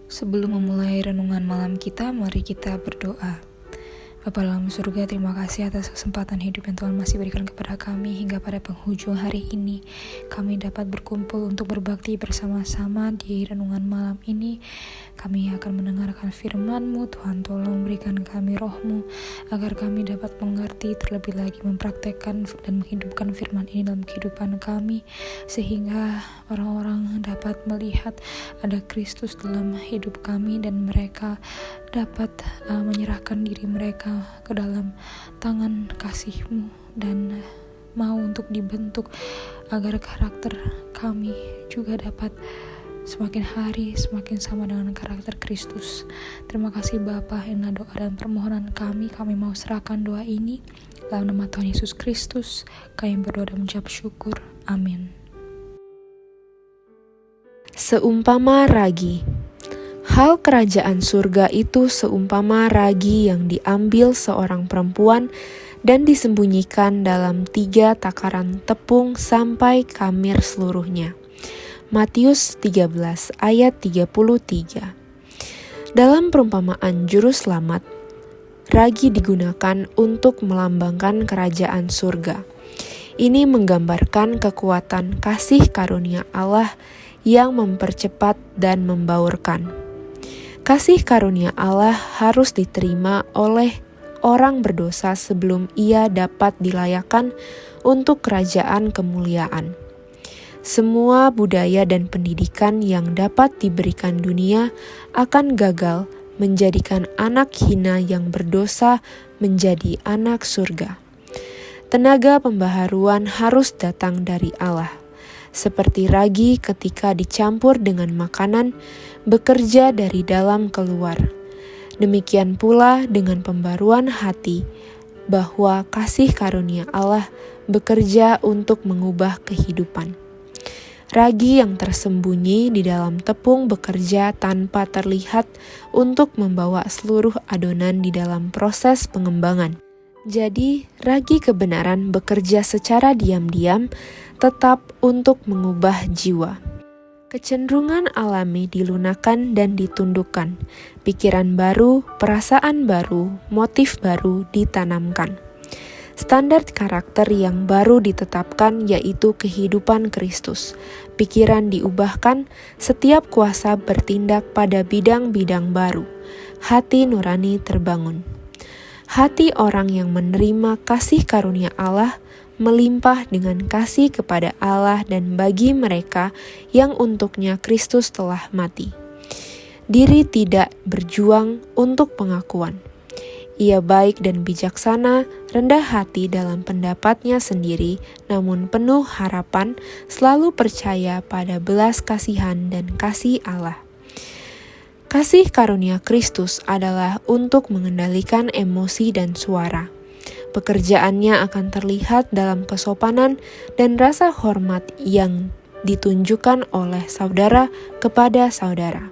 Sebelum memulai renungan malam kita, mari kita berdoa. Bapa dalam surga, terima kasih atas kesempatan hidup yang Tuhan masih berikan kepada kami hingga pada penghujung hari ini. Kami dapat berkumpul untuk berbakti bersama-sama di renungan malam ini. Kami akan mendengarkan firman-Mu. Tuhan, tolong berikan kami roh-Mu agar kami dapat mengerti, terlebih lagi mempraktekkan dan menghidupkan firman ini dalam kehidupan kami, sehingga orang-orang dapat melihat ada Kristus dalam hidup kami dan mereka dapat menyerahkan diri mereka ke dalam tangan kasih-Mu dan mau untuk dibentuk agar karakter kami juga dapat semakin hari semakin sama dengan karakter Kristus. Terima kasih Bapa, inilah doa dan permohonan kami mau serahkan doa ini dalam nama Tuhan Yesus Kristus. Kami berdoa dan mengucap syukur. Amin. Seumpama ragi. Hal kerajaan surga itu seumpama ragi yang diambil seorang perempuan dan disembunyikan dalam 3 takaran tepung sampai kamir seluruhnya. Matius 13 ayat 33. Dalam perumpamaan juru selamat, ragi digunakan untuk melambangkan kerajaan surga. Ini menggambarkan kekuatan kasih karunia Allah yang mempercepat dan membaurkan. Kasih karunia Allah harus diterima oleh orang berdosa sebelum ia dapat dilayakkan untuk kerajaan kemuliaan. Semua budaya dan pendidikan yang dapat diberikan dunia akan gagal menjadikan anak hina yang berdosa menjadi anak surga. Tenaga pembaharuan harus datang dari Allah. Seperti ragi ketika dicampur dengan makanan, bekerja dari dalam keluar. Demikian pula dengan pembaruan hati, bahwa kasih karunia Allah bekerja untuk mengubah kehidupan. Ragi yang tersembunyi di dalam tepung bekerja tanpa terlihat untuk membawa seluruh adonan di dalam proses pengembangan. Jadi, ragi kebenaran bekerja secara diam-diam, tetap untuk mengubah jiwa. Kecenderungan alami dilunakkan dan ditundukkan. Pikiran baru, perasaan baru, motif baru ditanamkan. Standar karakter yang baru ditetapkan yaitu kehidupan Kristus. Pikiran diubahkan, setiap kuasa bertindak pada bidang-bidang baru. Hati nurani terbangun. Hati orang yang menerima kasih karunia Allah melimpah dengan kasih kepada Allah dan bagi mereka yang untuknya Kristus telah mati. Diri tidak berjuang untuk pengakuan. Ia baik dan bijaksana, rendah hati dalam pendapatnya sendiri, namun penuh harapan, selalu percaya pada belas kasihan dan kasih Allah. Kasih karunia Kristus adalah untuk mengendalikan emosi dan suara. Pekerjaannya akan terlihat dalam kesopanan dan rasa hormat yang ditunjukkan oleh saudara kepada saudara.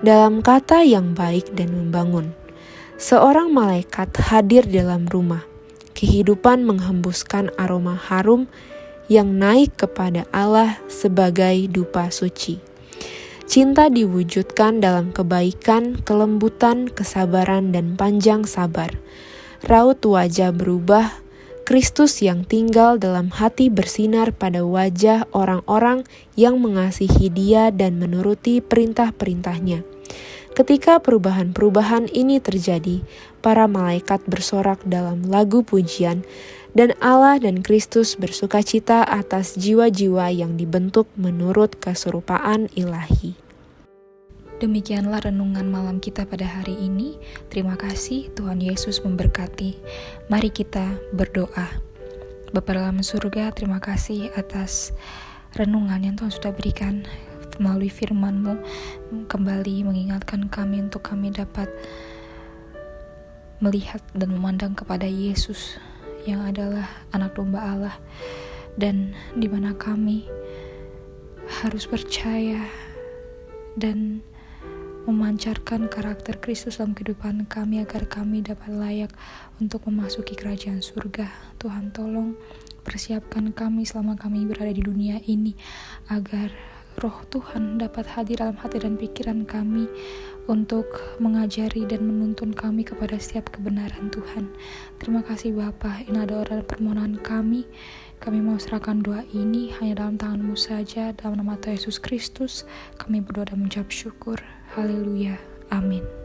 Dalam kata yang baik dan membangun, seorang malaikat hadir dalam rumah. Kehidupan menghembuskan aroma harum yang naik kepada Allah sebagai dupa suci. Cinta diwujudkan dalam kebaikan, kelembutan, kesabaran, dan panjang sabar. Raut wajah berubah, Kristus yang tinggal dalam hati bersinar pada wajah orang-orang yang mengasihi Dia dan menuruti perintah-perintahnya. Ketika perubahan-perubahan ini terjadi, para malaikat bersorak dalam lagu pujian, dan Allah dan Kristus bersukacita atas jiwa-jiwa yang dibentuk menurut keserupaan ilahi. Demikianlah renungan malam kita pada hari ini. Terima kasih, Tuhan Yesus memberkati. Mari kita berdoa. Bapa dalam surga, terima kasih atas renungan yang Tuhan sudah berikan melalui firman-Mu, kembali mengingatkan kami untuk kami dapat melihat dan memandang kepada Yesus yang adalah anak domba Allah, dan di mana kami harus percaya dan memancarkan karakter Kristus dalam kehidupan kami agar kami dapat layak untuk memasuki kerajaan surga. Tuhan, tolong persiapkan kami selama kami berada di dunia ini agar Roh Tuhan dapat hadir dalam hati dan pikiran kami untuk mengajari dan menuntun kami kepada setiap kebenaran Tuhan. Terima kasih Bapa. Ini adalah doa dan permohonan kami. Kami mau serahkan doa ini hanya dalam tangan-Mu saja. Dalam nama Tuhan Yesus Kristus kami berdoa dan mengucap syukur. Haleluya. Amin.